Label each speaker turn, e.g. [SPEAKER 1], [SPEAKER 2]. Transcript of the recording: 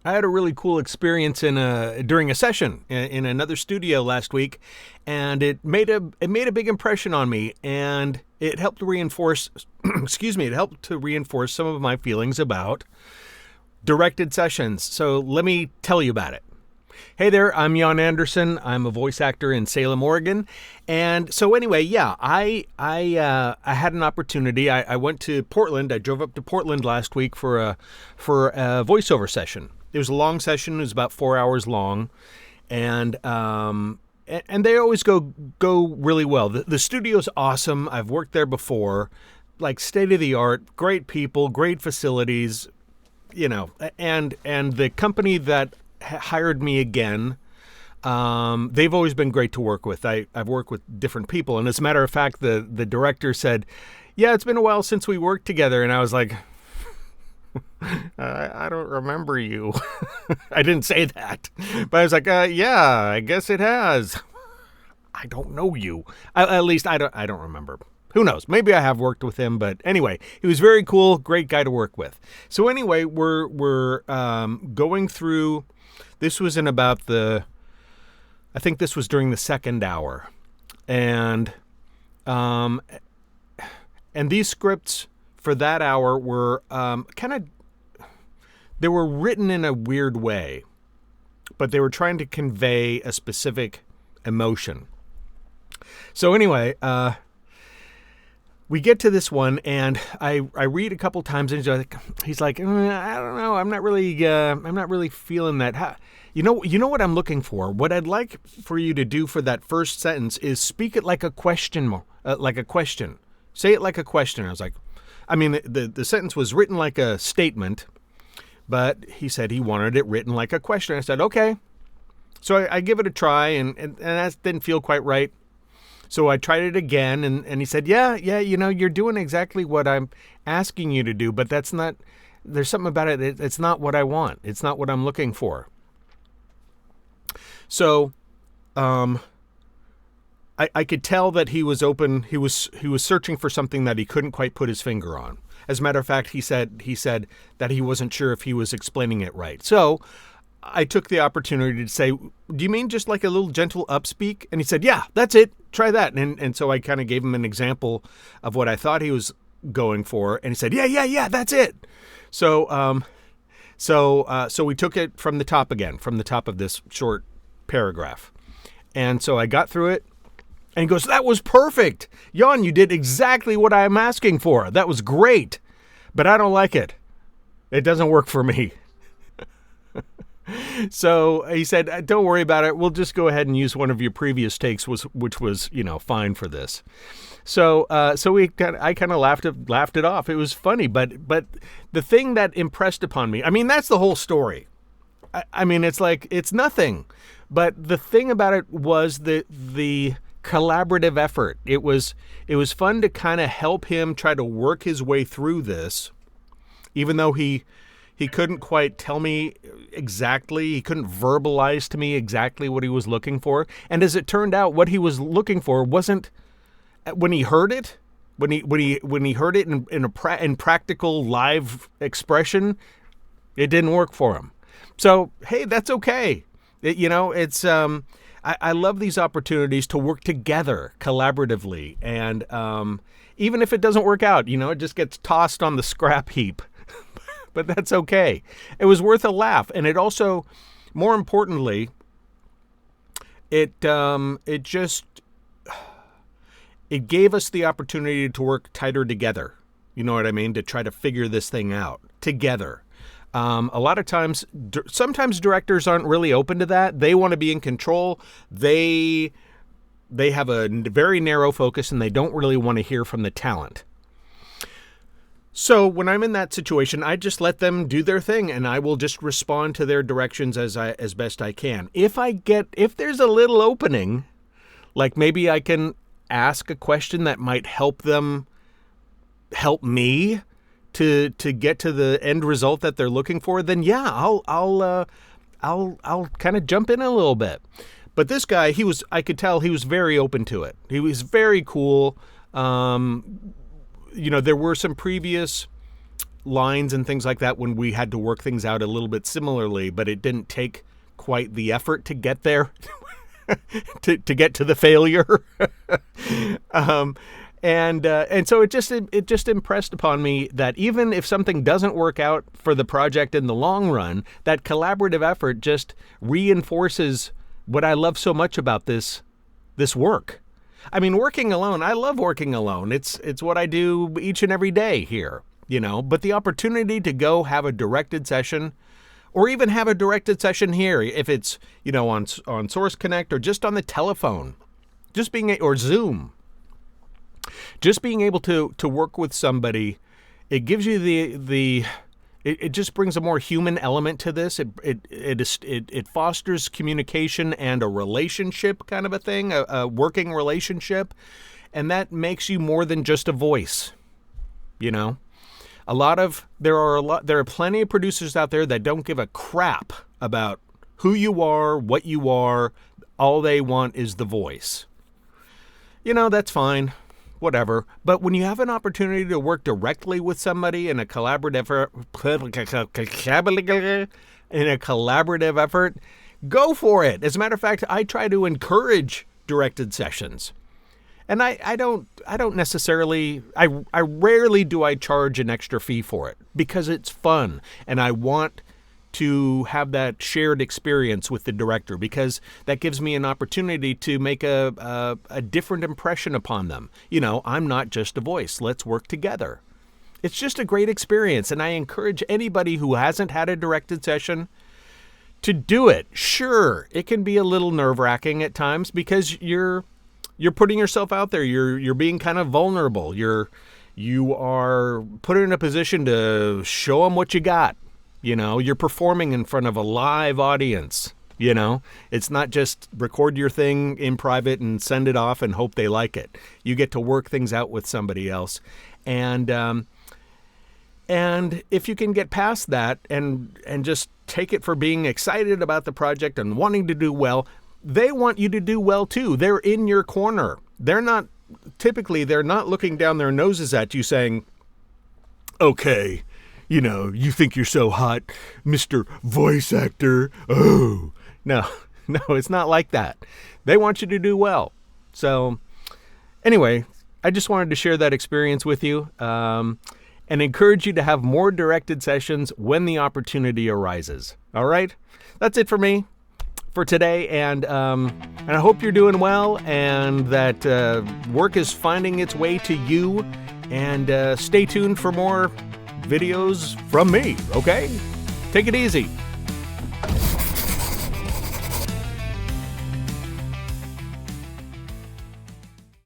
[SPEAKER 1] I had a really cool experience during a session in another studio last week, and it made a big impression on me, and it helped to reinforce it helped to reinforce some of my feelings about directed sessions. So let me tell you about it. Hey there, I'm Jan Anderson. I'm a voice actor in Salem, Oregon. And so anyway, yeah, I had an opportunity. I went to Portland. I drove up to Portland last week for a voiceover session. It was a long session. It was about 4 hours long. And they always go really well. The studio's awesome. I've worked there before. Like state of the art, great people, great facilities, and the company that hired me again. They've always been great to work with. I've worked with different people. And as a matter of fact, the director said, yeah, it's been a while since we worked together. And I was like, I don't remember you. I didn't say that, but I was like, yeah, I guess it has. I don't know you. At least I don't remember. Who knows? Maybe I have worked with him, but anyway, he was very cool, great guy to work with. So anyway, we're going through. This was in about I think this was during the second hour, and these scripts for that hour were they were written in a weird way, but they were trying to convey a specific emotion. So anyway, we get to this one, and I read a couple times, and he's like, I don't know, I'm not really feeling that. You know what I'm looking for? What I'd like for you to do for that first sentence is speak it like a question, Say it like a question. I was like, I mean, the sentence was written like a statement, but he said he wanted it written like a question. I said, okay. So I give it a try, and that didn't feel quite right. So I tried it again, and he said, yeah, you're doing exactly what I'm asking you to do, but there's something about it. It's not what I want. It's not what I'm looking for. So, I could tell that he was open. He was searching for something that he couldn't quite put his finger on. As a matter of fact, he said that he wasn't sure if he was explaining it right. So I took the opportunity to say, do you mean just like a little gentle upspeak? And he said, yeah, that's it. Try that. And so I kind of gave him an example of what I thought he was going for. And he said, yeah, that's it. So we took it from the top again, from the top of this short paragraph. And so I got through it, and he goes, that was perfect. Jan, you did exactly what I'm asking for. That was great, but I don't like it. It doesn't work for me. So he said, don't worry about it. We'll just go ahead and use one of your previous takes, which was, fine for this. So I kind of laughed it off. It was funny, but the thing that impressed upon me, I mean, that's the whole story. I mean, it's like, it's nothing, but the thing about it was the collaborative effort. It was fun to kind of help him try to work his way through this, even though he couldn't quite tell me exactly. He couldn't verbalize to me exactly what he was looking for. And as it turned out, what he was looking for wasn't, when he heard it, when he heard it in practical live expression, it didn't work for him. So hey, that's okay. It's I love these opportunities to work together collaboratively, and even if it doesn't work out, it just gets tossed on the scrap heap. But that's okay. It was worth a laugh, and it also, more importantly, it gave us the opportunity to work tighter together. You know what I mean? To try to figure this thing out together. A lot of times, sometimes directors aren't really open to that. They want to be in control. They have a very narrow focus, and they don't really want to hear from the talent. So when I'm in that situation, I just let them do their thing, and I will just respond to their directions as best I can. If there's a little opening, like maybe I can ask a question that might help me to get to the end result that they're looking for, then yeah, I'll kind of jump in a little bit. But this guy, I could tell he was very open to it. He was very cool. There were some previous lines and things like that when we had to work things out a little bit similarly, but it didn't take quite the effort to get there, to get to the failure. And so it just impressed upon me that even if something doesn't work out for the project in the long run, that collaborative effort just reinforces what I love so much about this work. I mean, working alone, I love working alone. It's what I do each and every day here, but the opportunity to go have a directed session, or even have a directed session here, if it's, on Source Connect or just on the telephone, or Zoom, just being able to work with somebody, it gives you it just brings a more human element to this. It fosters communication and a relationship kind of a thing, a working relationship, and that makes you more than just a voice. There are plenty of producers out there that don't give a crap about who you are, what you are. All they want is the voice. That's fine. Whatever. But when you have an opportunity to work directly with somebody in a collaborative effort, go for it. As a matter of fact, I try to encourage directed sessions. And I rarely do I charge an extra fee for it, because it's fun and I want to have that shared experience with the director, because that gives me an opportunity to make a different impression upon them. I'm not just a voice. Let's work together. It's just a great experience, and I encourage anybody who hasn't had a directed session to do it. Sure, it can be a little nerve-wracking at times because you're putting yourself out there. You're being kind of vulnerable. You are put in a position to show them what you got. You're performing in front of a live audience. It's not just record your thing in private and send it off and hope they like it. You get to work things out with somebody else. And if you can get past that and just take it for being excited about the project and wanting to do well, they want you to do well too. They're in your corner. They're not looking down their noses at you saying, okay, you think you're so hot, Mr. Voice Actor. Oh, no, it's not like that. They want you to do well. So anyway, I just wanted to share that experience with you, and encourage you to have more directed sessions when the opportunity arises. All right. That's it for me for today. And I hope you're doing well and that work is finding its way to you, and stay tuned for more videos from me, okay? Take it easy.